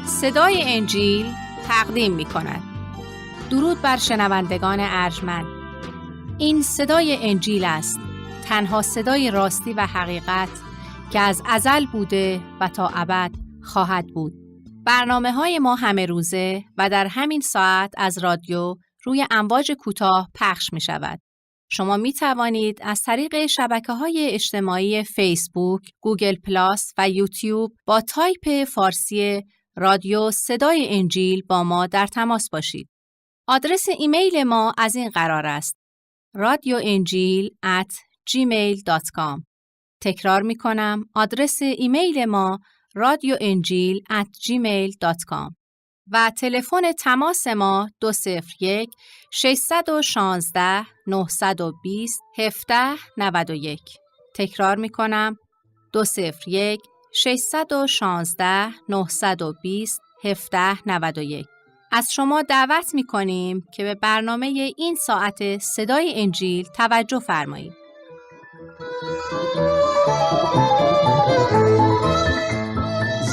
صدای انجیل تقدیم می کند. درود بر شنوندگان ارجمند. این صدای انجیل است، تنها صدای راستی و حقیقت که از ازل بوده و تا ابد خواهد بود. برنامه‌های ما همه روزه و در همین ساعت از رادیو روی امواج کوتاه پخش می شود. شما می توانید از طریق شبکه‌های اجتماعی فیسبوک، گوگل پلاس و یوتیوب با تایپ فارسی رادیو صدای انجیل با ما در تماس باشید. آدرس ایمیل ما از این قرار است: radioenjil@gmail.com. تکرار می کنم، آدرس ایمیل ما radioenjil@gmail.com و تلفن تماس ما 201 616 920 1791. تکرار می کنم، 201 616 920 1791. از شما دعوت می کنیم که به برنامه این ساعت صدای انجیل توجه فرمایید.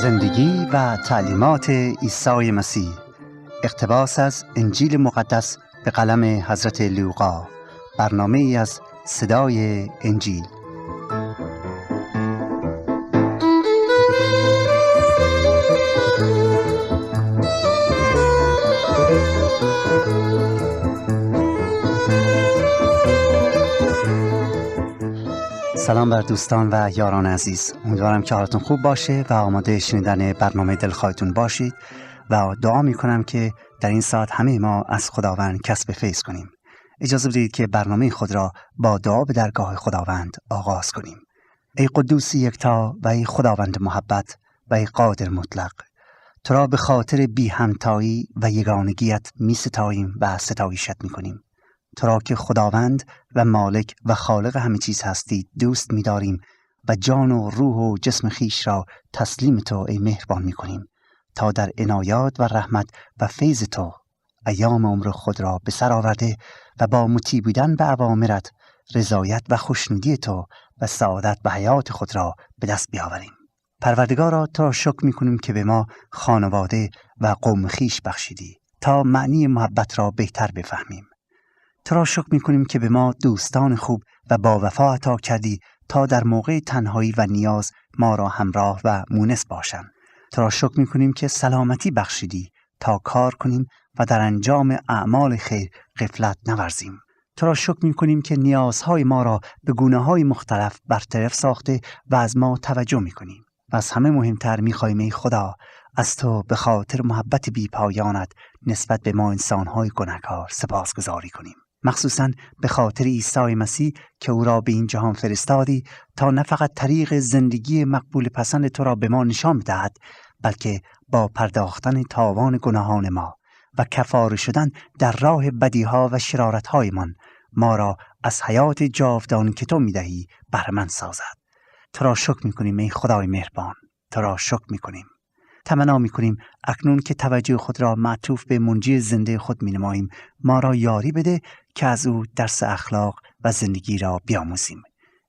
زندگی و تعلیمات عیسی مسیح، اقتباس از انجیل مقدس به قلم حضرت لوقا، برنامه ای از صدای انجیل. سلام بر دوستان و یاران عزیز، امیدوارم که حالتون خوب باشه و آماده شنیدن برنامه دلخواهتون باشید و دعا میکنم که در این ساعت همه ما از خداوند کسب فیض کنیم. اجازه بدید که برنامه خود را با دعا به درگاه خداوند آغاز کنیم. ای قدوس یکتا و ای خداوند محبت و ای قادر مطلق، تو را به خاطر بی همتایی و یگانگیت می ستاییم و ستایشت می کنیم. تو را که خداوند و مالک و خالق همه چیز هستی دوست می داریم و جان و روح و جسم خیش را تسلیم تو ای مهربان می کنیم تا در عنایات و رحمت و فیض تو ایام عمر خود را به سر آورده و با مطیع بودن به اوامرت رضایت و خوشنودی تو و سعادت به حیات خود را به دست بیاوریم. پروردگارا، تو را شکر می کنیم که به ما خانواده و قوم خیش بخشیدی تا معنی محبت را بهتر بفهمیم. تو را شکر می کنیم که به ما دوستان خوب و با وفا عطا کردی تا در موقع تنهایی و نیاز ما را همراه و مونس باشند. تو را شکر می کنیم که سلامتی بخشیدی تا کار کنیم و در انجام اعمال خیر غفلت نورزیم. تو را شکر می کنیم که نیازهای ما را به گونه‌های مختلف برطرف ساخته و از ما توجه می کنیم. و از همه مهمتر می خواهیم ای خدا از تو به خاطر محبت بی پایانت نسبت به ما انسان‌های گناهکار سپاسگزاری کنیم. مخصوصاً به خاطر عیسی مسیح که او را به این جهان فرستادی تا نه فقط طریق زندگی مقبول پسند تو را به ما نشان بدهد، بلکه با پرداختن تاوان گناهان ما و کفاره شدن در راه بدیها و شرارت‌هایمان ما را از حیات جاودانی که تو می‌دهی بهره‌مند سازد. تو را شکر می‌کنیم ای خدای مهربان، تو را شکر می‌کنیم. تمنا می‌کنیم اکنون که توجه خود را معطوف به منجی زنده خود می‌نماییم، ما را یاری بده که از او درس اخلاق و زندگی را بیاموزیم.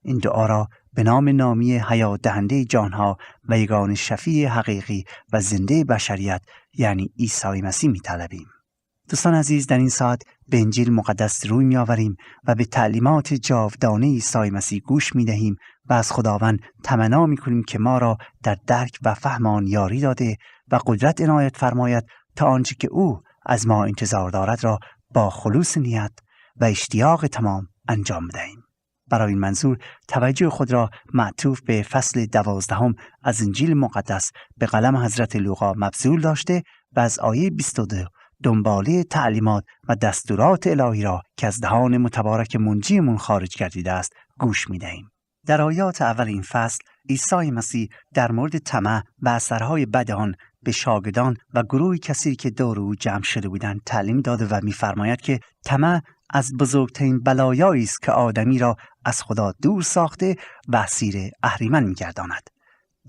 این دعا را به نام نامی حیات دهنده جانها و یگانه شفیع حقیقی و زنده بشریت یعنی عیسی مسیح می‌طلبیم. دوستان عزیز، در این ساعت به انجیل مقدس روی می‌آوریم و به تعلیمات جاودانه عیسی مسیح گوش می‌دهیم و از خداوند تمنا می‌کنیم که ما را در درک و فهم آن یاری داده و قدرت عنایت فرماید تا آنچه که او از ما انتظار دارد را با خلوص نیت و اشتیاق تمام انجام بدهیم. برای این منظور توجه خود را معطوف به فصل 12 از انجیل مقدس به قلم حضرت لوقا مبذول داشته و از آیه 22 دنباله تعلیمات و دستورات الهی را که از دهان متبارک منجیمون خارج گردیده است گوش می‌دهیم. در آیات اول این فصل عیسی مسیح در مورد طمع و اثرهای بد آن به شاگردان و گروهی کثیری که دور او جمع شده بودند تعلیم داده و می‌فرماید که طمع از بزرگترین بلایایی است که آدمی را از خدا دور ساخته و اسیر اهریمن می‌گرداند.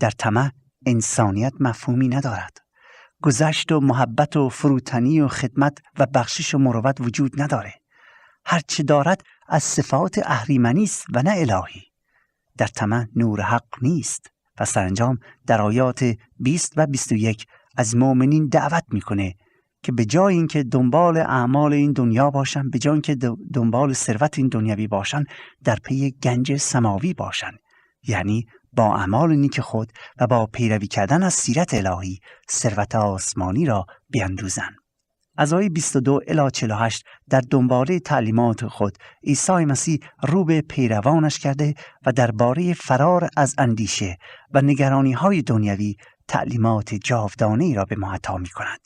در طمع انسانیت مفهومی ندارد. گذشت و محبت و فروتنی و خدمت و بخشش و مروت وجود نداره. هر چه دارد از صفات اهریمنی است و نه الهی. در طمع نور حق نیست. و سرانجام در آیات 20 و 21 از مؤمنین دعوت میکنه که به جای اینکه دنبال اعمال این دنیا باشن، به جای اینکه دنبال ثروت این دنیوی باشن، در پی گنج سماوی باشن، یعنی با اعمال نیک خود و با پیروی کردن از سیرت الهی ثروت آسمانی را بیندوزن. از آیه 22 الی 48 در دنباله تعلیمات خود عیسی مسیح رو به پیروانش کرده و درباره فرار از اندیشه و نگرانی‌های دنیوی تعلیمات جاودانه‌ای را به ما عطا می‌کند.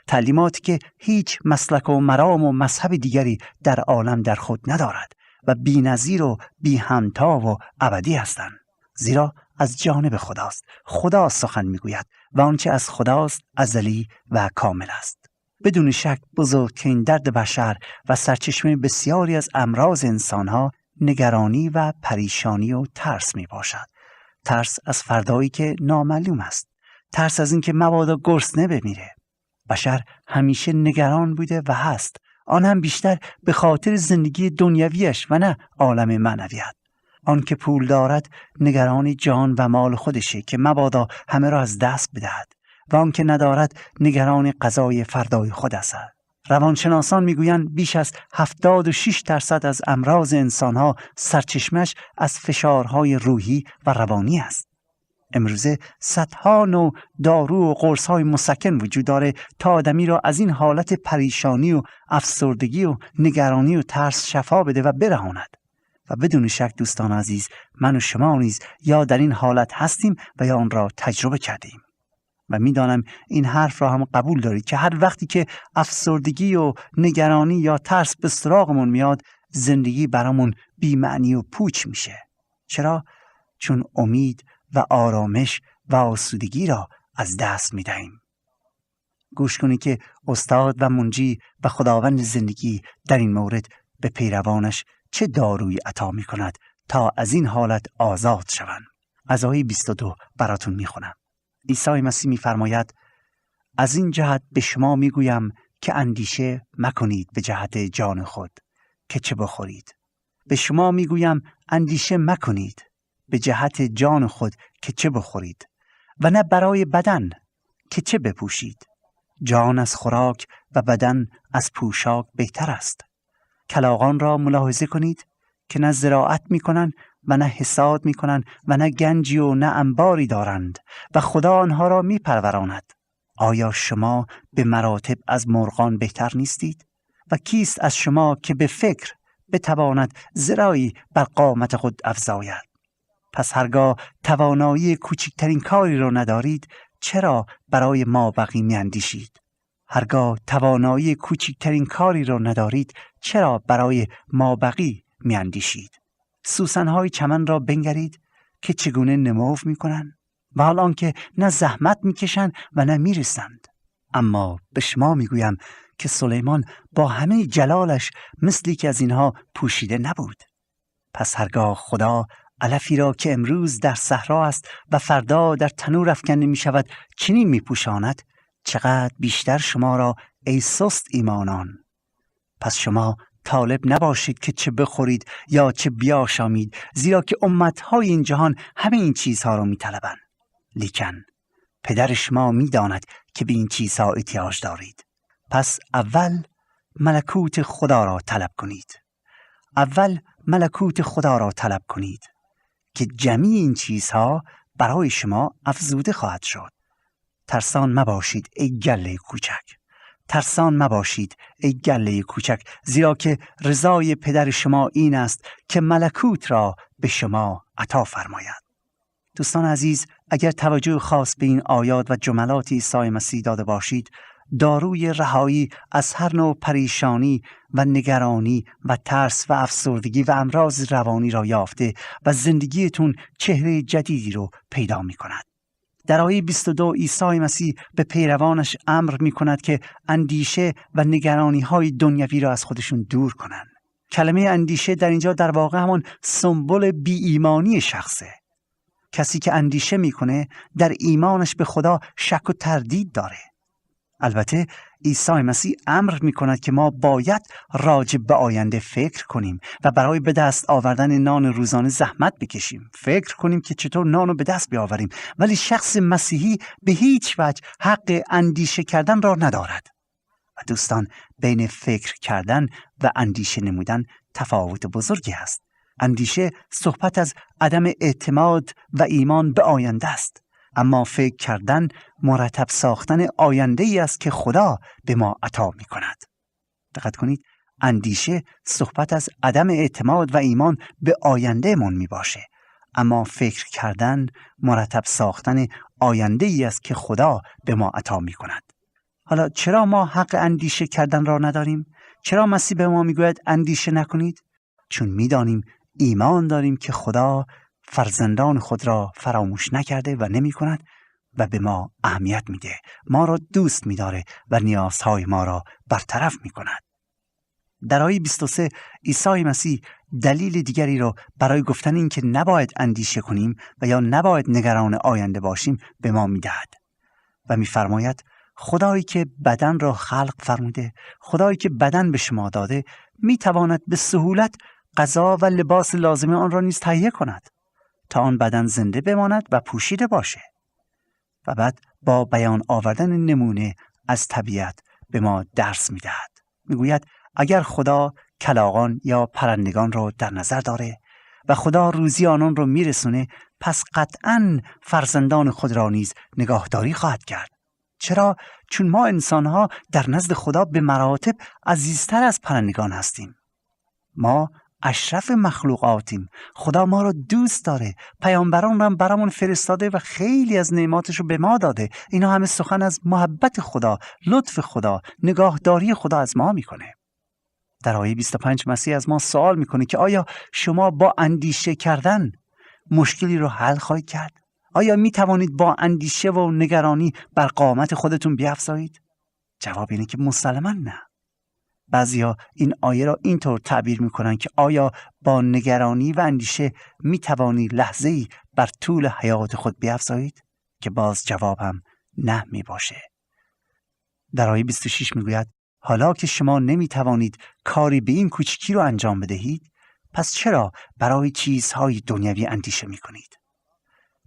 تعلیماتی که هیچ مسلک و مرام و مذهب دیگری در عالم در خود ندارد و بی‌نظیر و بی همتا و ابدی هستند. زیرا از جانب خداست. خدا سخن می‌گوید و آنچه از خداست ازلی و کامل است. بدون شک بزرگترین درد بشر و سرچشمه بسیاری از امراض انسانها نگرانی و پریشانی و ترس می باشد. ترس از فردایی که نامعلوم است. ترس از اینکه مبادا گرسنه بمیره. بشر همیشه نگران بوده و هست. آن هم بیشتر به خاطر زندگی دنیویش و نه عالم معنویت. آن که پول دارد نگران جان و مال خودشه که مبادا همه را از دست بدهد. و آن که ندارد نگران قضای فردای خود است. روانشناسان میگویند بیش از 76% از امراض انسانها سرچشمش از فشارهای روحی و روانی است. امروزه صدها نوع دارو و قرص‌های مسکن وجود داره تا آدمی را از این حالت پریشانی و افسردگی و نگرانی و ترس شفا بده و برهاند. و بدون شک دوستان عزیز، من و شما نیز یا در این حالت هستیم و یا آن را تجربه کردیم. و میدانم این حرف را هم قبول دارید که هر وقتی که افسردگی و نگرانی یا ترس به سراغمون میاد، زندگی برامون بی‌معنی و پوچ میشه. چرا؟ چون امید و آرامش و آسودگی را از دست میدهیم. گوش کنید که استاد و منجی و خداوند زندگی در این مورد به پیروانش چه دارویی عطا میکند تا از این حالت آزاد شوند. از آیه 22 براتون میخونم. عیسی مسیح می‌فرماید از این جهت به شما میگویم که اندیشه مکنید به جهت جان خود که چه بخورید. به شما میگویم اندیشه مکنید به جهت جان خود که چه بخورید و نه برای بدن که چه بپوشید. جان از خوراک و بدن از پوشاک بهتر است. کلاغان را ملاحظه کنید که نه زراعت میکنن و نه حصاد میکنند و نه گنجی و نه انباری دارند و خدا آنها را میپروراند. آیا شما به مراتب از مرغان بهتر نیستید؟ و کیست از شما که به فکر بتواند ذراعی بر قامت خود افزاید؟ پس هرگاه توانایی کوچکترین کاری را ندارید، چرا برای مابقی میاندیشید؟ هرگاه توانایی کوچکترین کاری را ندارید، چرا برای مابقی میاندیشید؟ سوسن‌های چمن را بنگرید که چگونه نمو می‌کنند و حال آنکه نه زحمت می‌کشند و نه می‌رسند. اما به شما می‌گویم که سلیمان با همه جلالش مثلی که از اینها پوشیده نبود. پس هرگاه خدا علفی را که امروز در صحرا است و فردا در تنور افکنده می‌شود چنین می‌پوشاند، چقدر بیشتر شما را ای سست ایمانان. پس شما طالب نباشید که چه بخورید یا چه بیاشامید، زیرا که امتهای این جهان همه این چیزها را می‌طلبند. لیکن پدر شما می‌داند که به این چیزها احتیاج دارید. پس اول ملکوت خدا را طلب کنید. اول ملکوت خدا را طلب کنید که جمیع این چیزها برای شما افزوده خواهد شد. ترسان مباشید ای گله کوچک. ترسان مباشید ای گله کوچک، زیرا که رضای پدر شما این است که ملکوت را به شما عطا فرماید. دوستان عزیز، اگر توجه خاص به این آیات و جملات عیسی مسیح داده باشید، داروی رهایی از هر نوع پریشانی و نگرانی و ترس و افسردگی و امراض روانی را یافته و زندگیتون چهره جدیدی رو پیدا می کند. در آیه 22 عیسی مسیح به پیروانش امر می کند که اندیشه و نگرانی های دنیوی را از خودشون دور کنند. کلمه اندیشه در اینجا در واقع همون سمبل بی ایمانی شخصه. کسی که اندیشه میکنه در ایمانش به خدا شک و تردید داره. البته عیسی مسیح امر می کند که ما باید راجع به آینده فکر کنیم و برای به دست آوردن نان روزانه زحمت بکشیم. فکر کنیم که چطور نان رو به دست بیاوریم. ولی شخص مسیحی به هیچ وجه حق اندیشه کردن را ندارد. و دوستان، بین فکر کردن و اندیشه نمودن تفاوت بزرگی است. اندیشه صحبت از عدم اعتماد و ایمان به آینده است. اما فکر کردن مرتب ساختن آینده ای است که خدا به ما عطا می کند. دقت کنید، اندیشه صحبت از عدم اعتماد و ایمان به آینده من می باشه. اما فکر کردن مرتب ساختن آینده ای است که خدا به ما عطا می کند. حالا چرا ما حق اندیشه کردن را نداریم؟ چرا مسیح به ما می گوید اندیشه نکنید؟ چون می دانیم، ایمان داریم که خدا فرزندان خود را فراموش نکرده و نمی کند و به ما اهمیت میده. ما را دوست می‌داره و نیازهای ما را برطرف می‌کند. در آیه 23 عیسی مسیح دلیل دیگری را برای گفتن این که نباید اندیشه کنیم و یا نباید نگران آینده باشیم به ما می‌دهد و می‌فرماید خدایی که بدن را خلق فرموده، خدایی که بدن به شما داده، می‌تواند به سهولت غذا و لباس لازم آن را نیز تهیه کند تا آن بدن زنده بماند و پوشیده باشه. و بعد با بیان آوردن نمونه از طبیعت به ما درس می‌دهد. میگوید اگر خدا کلاغان یا پرندگان را در نظر داره و خدا روزی آنان را میرسونه، پس قطعاً فرزندان خود را نیز نگاهداری خواهد کرد. چرا؟ چون ما انسان‌ها در نزد خدا به مراتب عزیزتر از پرندگان هستیم. ما اشرف مخلوقاتیم. خدا ما رو دوست داره. پیامبران رو برامون فرستاده و خیلی از نعماتش رو به ما داده. اینا همه سخن از محبت خدا، لطف خدا، نگاهداری خدا از ما میکنه. در آیه 25 مسیح از ما سوال میکنه که آیا شما با اندیشه کردن مشکلی رو حل خواهید کرد؟ آیا میتوانید با اندیشه و نگرانی بر قامت خودتون بیفزایید؟ جواب اینه که مسلماً نه. بعضیا این آیه را اینطور تعبیر میکنن که آیا با نگرانی و اندیشه میتوانی لحظه‌ای بر طول حیات خود بیفزایید؟ که باز جوابم نه میباشه. در آیه 26 میگوید حالا که شما نمیتوانید کاری به این کوچکی رو انجام بدهید، پس چرا برای چیزهای دنیوی اندیشه میکنید؟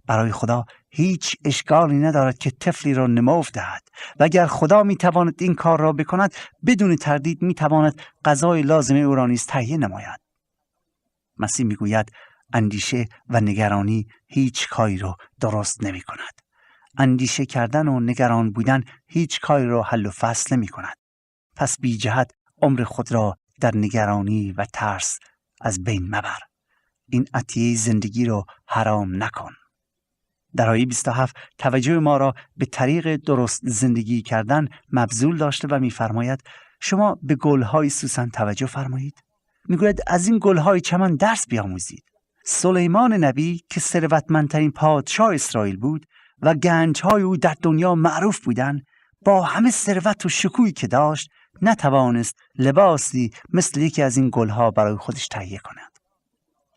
برای خدا هیچ اشکالی ندارد که طفلی را نمو دهد و اگر خدا میتواند این کار را بکند، بدون تردید میتواند غذای لازم او را نیز تهیه نماید. مسیح میگوید اندیشه و نگرانی هیچ کاری را درست نمی کند. اندیشه کردن و نگران بودن هیچ کاری را حل و فصل نمی کند. پس بی جهت عمر خود را در نگرانی و ترس از بین مبر. این عطیه زندگی را حرام نکن. در آیه 27 توجه ما را به طریق درست زندگی کردن مبذول داشته و می‌فرماید شما به گل‌های سوسن توجه فرمایید. میگوید از این گل‌های چمن درس بیاموزید. سلیمان نبی که ثروتمندترین پادشاه اسرائیل بود و گنج‌های او در دنیا معروف بودند، با همه ثروت و شکوهی که داشت نتوانست لباسی مثل یکی از این گل‌ها برای خودش تهیه کند.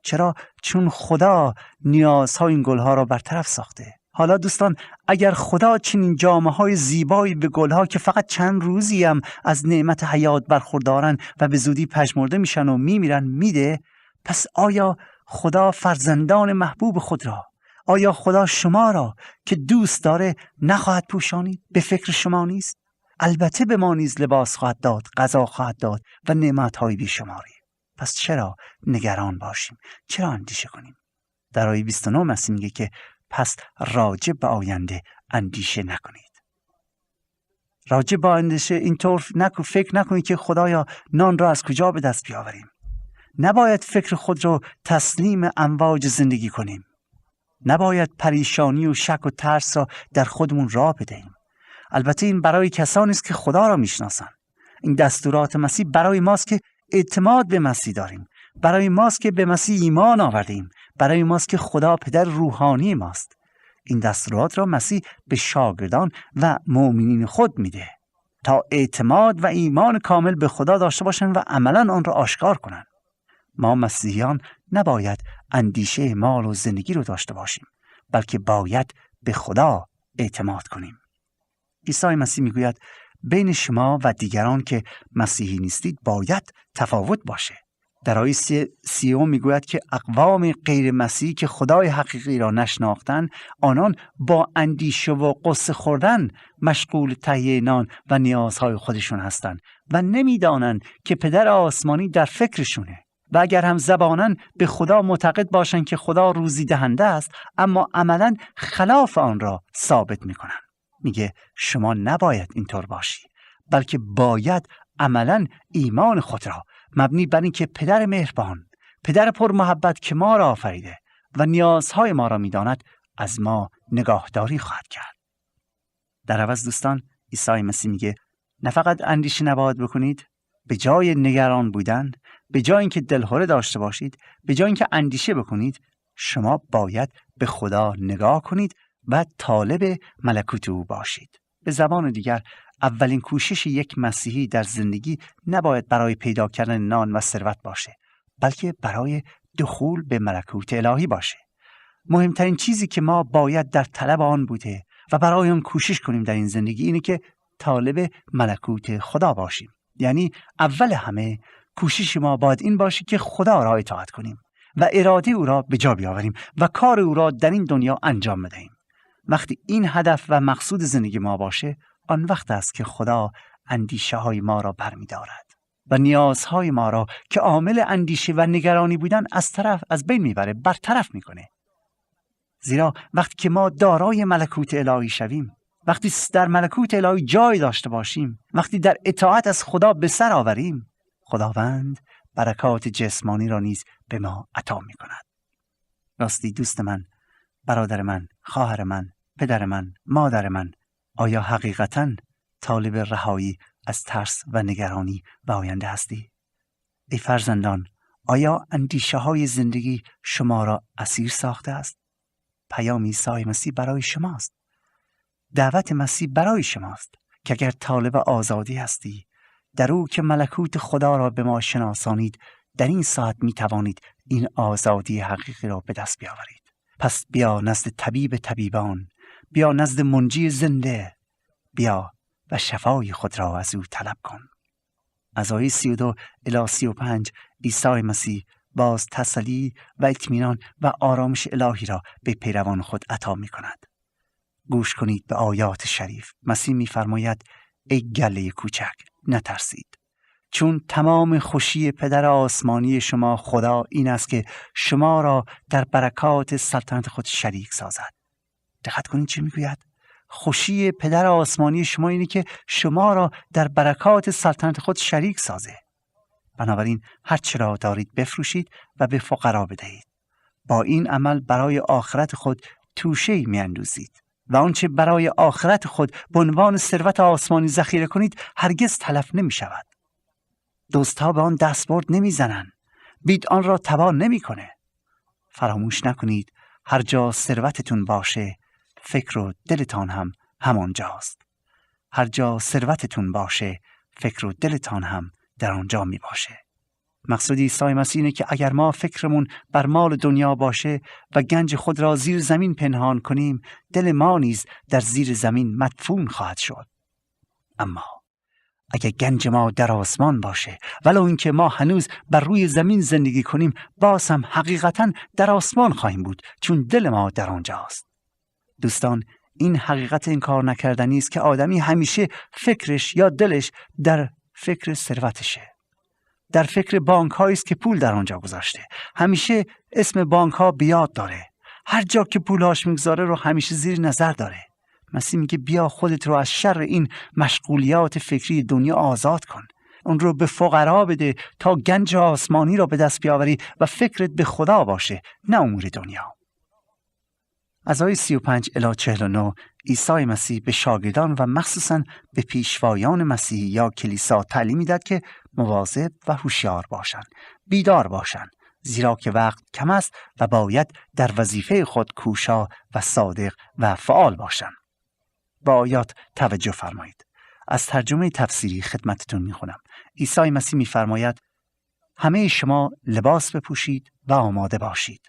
چرا؟ چون خدا نیازهای این گلها را برطرف ساخته. حالا دوستان، اگر خدا چنین جامه‌های زیبایی به گلها که فقط چند روزی هم از نعمت حیات برخوردارن و به زودی پژمرده میشن و میمیرن میده، پس آیا خدا فرزندان محبوب خود را، آیا خدا شما را که دوست داره نخواهد پوشانید؟ به فکر شما نیست؟ البته به ما نیز لباس خواهد داد، غذا خواهد داد و نعمت‌های بی‌شماری. پس چرا نگران باشیم؟ چرا اندیشه کنیم؟ در آیه 29 مسیح میگه که پس راجع به آینده اندیشه نکنید. راجع به آینده اینطور فکر نکنید که خدایا نان را از کجا به دست بیاوریم. نباید فکر خود را تسلیم امواج زندگی کنیم. نباید پریشانی و شک و ترس را در خودمون راه بدهیم. البته این برای کسانی است که خدا را میشناسند. این دستورات مسیح برای ماست که اعتماد به مسیح داریم، برای ماست که به مسیح ایمان آوردیم، برای ماست که خدا پدر روحانی ماست. این دستورات را مسیح به شاگردان و مؤمنین خود میده تا اعتماد و ایمان کامل به خدا داشته باشند و عملاً آن را آشکار کنند. ما مسیحیان نباید اندیشه مال و زندگی رو داشته باشیم، بلکه باید به خدا اعتماد کنیم. عیسی مسیح میگوید بین شما و دیگران که مسیحی نیستید باید تفاوت باشه. در آیه 30 میگوید که اقوام غیر مسیحی که خدای حقیقی را نشناختند، آنان با اندیشه و قصه خوردن مشغول تهیه نان و نیازهای خودشون هستند و نمیدانند که پدر آسمانی در فکرشونه. و اگر هم زباناً به خدا معتقد باشند که خدا روزی دهنده است، اما عملاً خلاف آن را ثابت میکنند. میگه شما نباید اینطور باشی، بلکه باید عملاً ایمان خود را مبنی بر این که پدر مهربان، پدر پر محبت که ما را آفریده و نیازهای ما را میداند، از ما نگاهداری خواهد کرد. در عوض دوستان، عیسی مسیح میگه نه فقط اندیشه نباید بکنید، به جای نگران بودن، به جای اینکه دلهره داشته باشید، به جای اینکه اندیشه بکنید، شما باید به خدا نگاه کنید و طالب ملکوت او باشید. به زبان دیگر، اولین کوشش یک مسیحی در زندگی نباید برای پیدا کردن نان و ثروت باشه، بلکه برای دخول به ملکوت الهی باشه. مهمترین چیزی که ما باید در طلب آن بوده و برای آن کوشش کنیم در این زندگی اینه که طالب ملکوت خدا باشیم. یعنی اول همه کوشش ما باید این باشه که خدا را اطاعت کنیم و اراده او را به جا بیاوریم و کار او را در این دنیا انجام بدهیم. وقتی این هدف و مقصود زندگی ما باشه، آن وقت است که خدا اندیشه های ما را برمی‌دارد و نیازهای ما را که عامل اندیشه و نگرانی بودن از بین میبره، برطرف میکنه. زیرا وقتی که ما دارای ملکوت الهی شویم، وقتی در ملکوت الهی جای داشته باشیم، وقتی در اطاعت از خدا به سر آوریم، خداوند برکات جسمانی را نیز به ما عطا میکند. راستی دوست من، برادر من، خواهر من، پدر من، مادر من، آیا حقیقتاً طالب رهایی از ترس و نگرانی و آینده هستی؟ ای فرزندان، آیا اندیشه های زندگی شما را اسیر ساخته است؟ پیام عیسی مسیح برای شماست. دعوت مسیح برای شماست که اگر طالب آزادی هستی، در او که ملکوت خدا را به ما شناسانید، در این ساعت می توانید این آزادی حقیقی را به دست بیاورید. پس بیا نزد طبیب طبیبان، بیا نزد منجی زنده، بیا و شفای خود را از او طلب کن. از آیه 32 الی 35 عیسی مسیح باز تسلی و اطمینان و آرامش الهی را به پیروان خود عطا می کند. گوش کنید به آیات شریف. مسیح می فرماید ای گله کوچک، نترسید، چون تمام خوشی پدر آسمانی شما خدا این است که شما را در برکات سلطنت خود شریک سازد. دقت کنید چی میگوید؟ خوشی پدر آسمانی شما اینه که شما را در برکات سلطنت خود شریک سازه. بنابراین هر چه را دارید بفروشید و به فقرا بدهید. با این عمل برای آخرت خود توشه‌ای میاندوزید و آنچه برای آخرت خود به عنوان ثروت آسمانی ذخیره کنید هرگز تلف نمی شود. دزدها به آن دستبرد نمی زنند. بید آن را تباه نمی کنه. فراموش نکنید هر جا ثروتتون باشه، فکر و دلتان هم همانجاست. هر جا ثروتتون باشه، فکر و دلتان هم در آنجا می باشه. مقصود عیسی مسیح اینه که اگر ما فکرمون بر مال دنیا باشه و گنج خود را زیر زمین پنهان کنیم، دل ما نیز در زیر زمین مدفون خواهد شد. اما اگر گنج ما در آسمان باشه، ولو اینکه ما هنوز بر روی زمین زندگی کنیم، باز هم حقیقتاً در آسمان خواهیم بود، چون دل ما در آنجاست. دوستان، این حقیقت انکار نکردنی است که آدمی همیشه فکرش یا دلش در فکر ثروتشه، در فکر بانک هایی است که پول در آنجا گذاشته، همیشه اسم بانک ها بیاد داره، هر جا که پولهاش میگذاره رو همیشه زیر نظر داره. مسیح میگه بیا خودت رو از شر این مشغولیات فکری دنیا آزاد کن، اون رو به فقرا بده تا گنج آسمانی را به دست بیاوری و فکرت به خدا باشه، نه امور دنیا. از آیه 35 الی 49 عیسی مسیح به شاگردان و مخصوصاً به پیشوایان مسیحی یا کلیسا تعلیم میداد که مواظب و هوشیار باشند، بیدار باشند، زیرا که وقت کم است و باید در وظیفه خود کوشا و صادق و فعال باشند. با آیات توجه فرمایید. از ترجمه تفسیری خدمتتون میخونم. عیسی مسیح میفرماید همه شما لباس بپوشید و آماده باشید.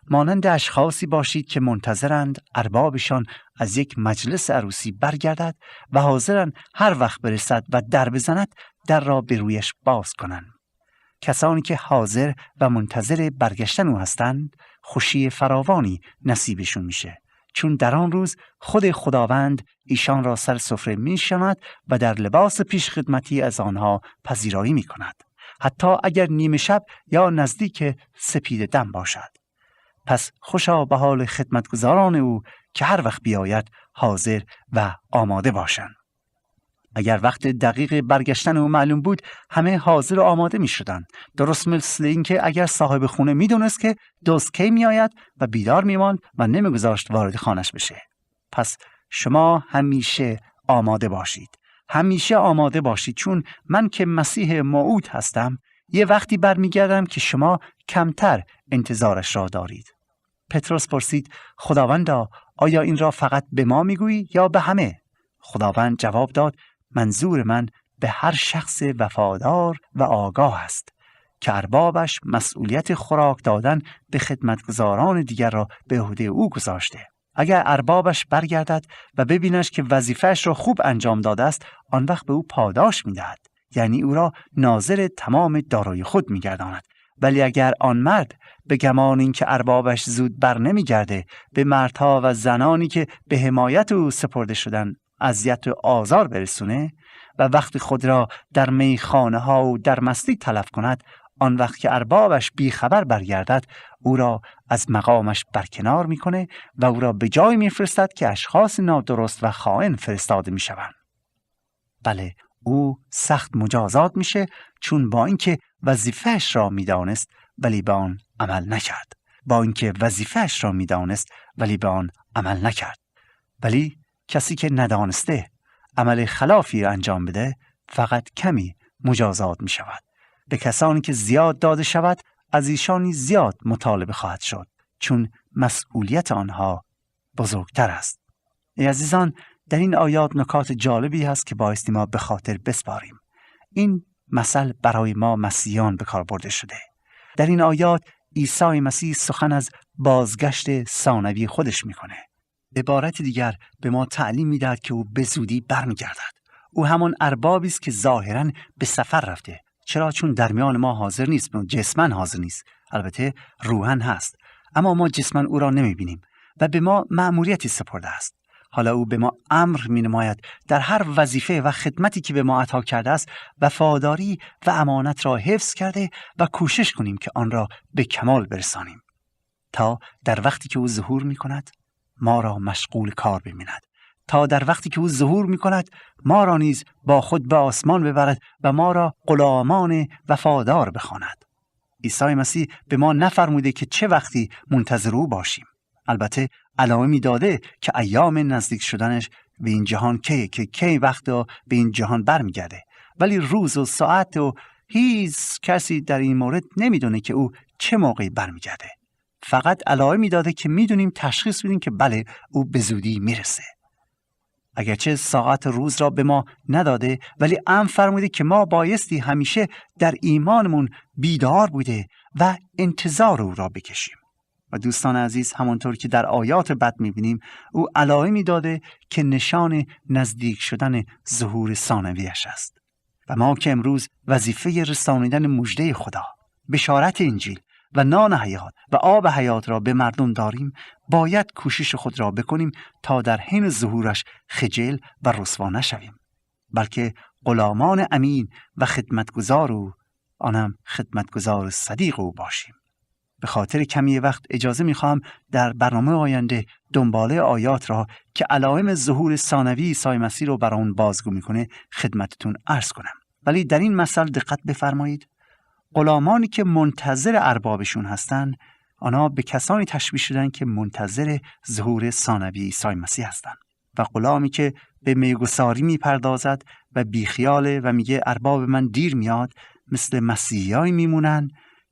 مانند اشخاصی باشید که منتظرند اربابشان از یک مجلس عروسی برگردد و حاضرند هر وقت برسد و در بزند در را به رویش باز کنند. کسانی که حاضر و منتظر برگشتن او هستند خوشی فراوانی نصیبشون میشه، چون در آن روز خود خداوند ایشان را سر سفره می‌نشاند و در لباس پیشخدمتی از آنها پذیرایی می‌کند، حتی اگر نیمه شب یا نزدیک سپید دم باشد. پس خوشا به حال خدمتگزاران او که هر وقت بیاید حاضر و آماده باشند. اگر وقت دقیق برگشتن او معلوم بود، همه حاضر و آماده می شدند. درست مثل این که اگر صاحب خونه می دونست که دزد کی می آید و بیدار می ماند و نمی گذاشت وارد خانش بشه. پس شما همیشه آماده باشید. همیشه آماده باشید، چون من که مسیح موعود هستم یه وقتی برمیگردم که شما کمتر انتظارش را دارید. پتروس پرسید: خداوندا، آیا این را فقط به ما میگویی یا به همه؟ خداوند جواب داد: منظور من به هر شخص وفادار و آگاه است که اربابش مسئولیت خوراک دادن به خدمتگزاران دیگر را به عهده او گذاشته. اگر اربابش برگردد و ببیند که وظیفه‌اش را خوب انجام داده است، آن وقت به او پاداش می‌دهد، یعنی او را ناظر تمام دارایی خود می‌گرداند. ولی اگر آن مرد به گمان این که اربابش زود بر نمی‌گرده به مردها و زنانی که به حمایت او سپرده شدن اذیت و آزار برسونه و وقت خود را در میخانه ها و در مستی تلف کند، آن وقت که اربابش بیخبر برگردد او را از مقامش برکنار میکنه و او را به جای میفرستد که اشخاص نادرست و خائن فرستاده میشوند. بله، او سخت مجازات میشه، چون با اینکه وظیفه‌اش را میدانست ولی به آن عمل نکرد. ولی کسی که ندانسته عمل خلافی انجام بده فقط کمی مجازات می شود. به کسانی که زیاد داده شود از ایشانی زیاد مطالبه خواهد شد، چون مسئولیت آنها بزرگتر است. ای عزیزان، در این آیات نکات جالبی هست که بایستی ما به خاطر بسپاریم. این مثل برای ما مسیحیان به کار برده شده. در این آیات عیسی مسیح سخن از بازگشت ثانوی خودش میکنه. عبارت دیگر به ما تعلیم میدهد که او به زودی برمیگردد. او همان اربابی است که ظاهراً به سفر رفته. چرا؟ چون در میان ما حاضر نیست، جسماً حاضر نیست. البته روحاً هست، اما ما جسماً او را نمیبینیم و به ما مأموریتی سپرده است. حالا او به ما امر می‌نماید در هر وظیفه و خدمتی که به ما عطا کرده است وفاداری و امانت را حفظ کرده و کوشش کنیم که آن را به کمال برسانیم، تا در وقتی که او ظهور می‌کند ما را مشغول کار ببیند، تا در وقتی که او ظهور می‌کند ما را نیز با خود به آسمان ببرد و ما را غلامان وفادار بخواند. عیسی مسیح به ما نفرموده که چه وقتی منتظر او باشیم. البته علائمی داده که ایام نزدیک شدنش به این جهان کی وقت به این جهان برمیگرده، ولی روز و ساعت و هیچ کسی در این مورد نمیدونه که او چه موقعی برمیگرده. فقط علائمی داده که میدونیم تشخیص بدیم که بله او به زودی میرسه. اگرچه ساعت روز را به ما نداده، ولی امر فرموده که ما بایستی همیشه در ایمانمون بیدار بوده و انتظار او را بکشیم. و دوستان عزیز، همانطور که در آیات بعد می‌بینیم او علائمی داده که نشان نزدیک شدن ظهور ثانویش است. و ما که امروز وظیفه رسانیدن مژده خدا، بشارت انجیل و نان حیات و آب حیات را به مردم داریم، باید کوشش خود را بکنیم تا در حین ظهورش خجل و رسوا نشویم، بلکه غلامان امین و خدمتگزار او، آنم خدمتگزار صدیق او باشیم. به خاطر کمی وقت اجازه می‌خوام در برنامه آینده دنباله آیات را که علائم ظهور ثانوی عیسی مسیح رو برامون بازگو می‌کنه خدمتتون عرض کنم. ولی در این مثل دقت بفرمایید. غلامانی که منتظر اربابشون هستند، آنها به کسانی تشبیه شدن که منتظر ظهور ثانوی عیسی مسیح هستند. و غلامی که به میگساری میپردازد و بیخیاله و میگه ارباب من دیر میاد، مثل مسیحیایی میمونن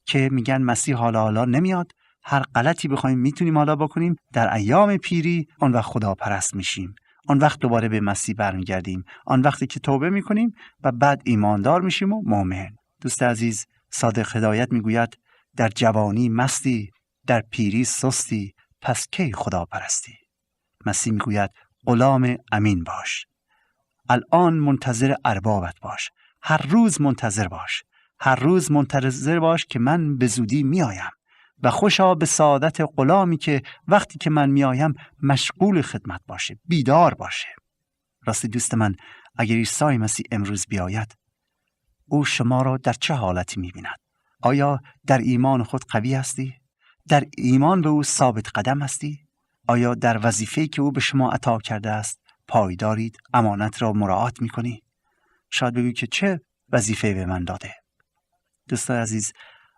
که میگن مسیح حالا نمیاد، هر غلطی بخوایم میتونیم حالا بکنیم، در ایام پیری آن وقت خدا پرست میشیم، آن وقت دوباره به مسیح برمیگردیم، آن وقتی که توبه میکنیم و بعد ایماندار میشیم و مؤمن. دوست عزیز، صادق هدایت میگوید در جوانی مستی در پیری سستی پس کی خدا پرستی. مسیح میگوید غلام امین باش. الان منتظر اربابت باش. هر روز منتظر باش. هر روز منتظر باش که من به زودی میایم و خوشا به سعادت غلامی که وقتی که من میایم مشغول خدمت باشه، بیدار باشه. راستی دوست من، اگر عیسی مسیح امروز بیاید، او شما را در چه حالتی می‌بیند؟ آیا در ایمان خود قوی هستی؟ در ایمان به او ثابت قدم هستی؟ آیا در وظیفه‌ای که او به شما عطا کرده است پایدارید؟ امانت را مراعات می‌کنی؟ شاید بگویی که چه وظیفه‌ای به من داده؟ دوستان عزیز،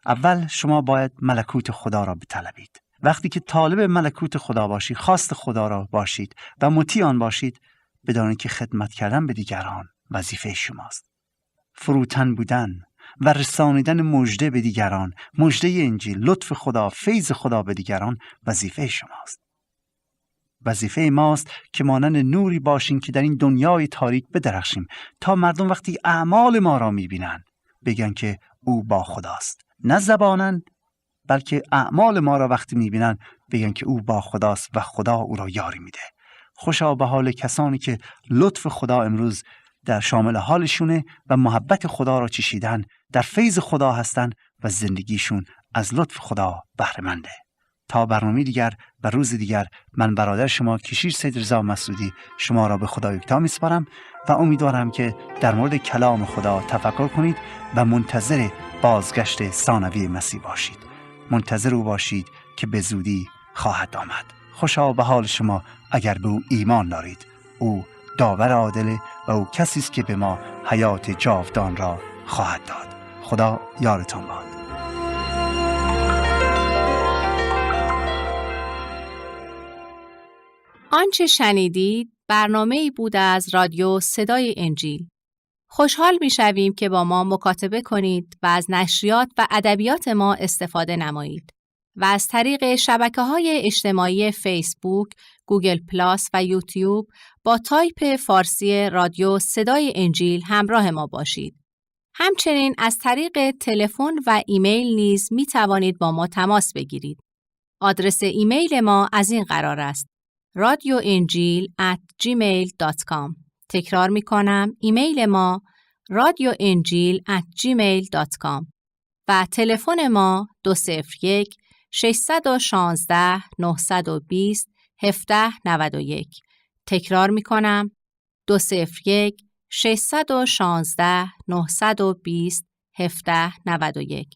اول شما باید ملکوت خدا را بطلبید. وقتی که طالب ملکوت خدا باشید، خواست خدا را باشید و مطیع آن باشید، بدانید که خدمت کردن به دیگران وظیفه شماست. فروتن بودن و رسانیدن مژده به دیگران، مژده انجیل، لطف خدا، فیض خدا به دیگران وظیفه شماست. وظیفه ماست که مانند نوری باشیم که در این دنیای تاریک بدرخشیم تا مردم وقتی اعمال ما را می‌بینند بگن که او با خداست. نه زبانن، بلکه اعمال ما را وقتی می‌بینند بگن که او با خداست و خدا او را یاری میده. خوشا به حال کسانی که لطف خدا امروز در شامل حالشونه و محبت خدا را چشیدن، در فیض خدا هستن و زندگیشون از لطف خدا بهره منده. تا برنامه دیگر و روز دیگر، من برادر شما کشیش سید رضا مسعودی شما را به خدا یکتا میسپارم و امیدوارم که در مورد کلام خدا تفکر کنید و منتظر بازگشت ثانوی مسیح باشید. منتظر او باشید که به زودی خواهد آمد. خوشا به حال شما اگر به او ایمان دارید. او داور عادل و او کسی است که به ما حیات جاودان را خواهد داد. خدا یارتان باد. آنچه شنیدید برنامه‌ای بود از رادیو صدای انجیل. خوشحال می‌شویم که با ما مکاتبه کنید و از نشریات و ادبیات ما استفاده نمایید و از طریق شبکه‌های اجتماعی فیسبوک، گوگل پلاس و یوتیوب با تایپ فارسی رادیو صدای انجیل همراه ما باشید. همچنین از طریق تلفن و ایمیل نیز می توانید با ما تماس بگیرید. آدرس ایمیل ما از این قرار است: radioenjil@gmail.com. تکرار می کنم، ایمیل ما radioenjil@gmail.com و تلفن ما 201-616-920-1791. تکرار می کنم، 201-616-920-1791.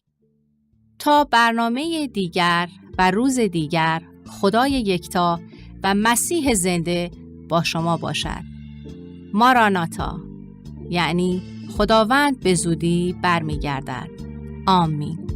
تا برنامه دیگر و روز دیگر، خدای یکتا و مسیح زنده با شما باشد. ماراناتا، یعنی خداوند به زودی برمیگردد. آمین.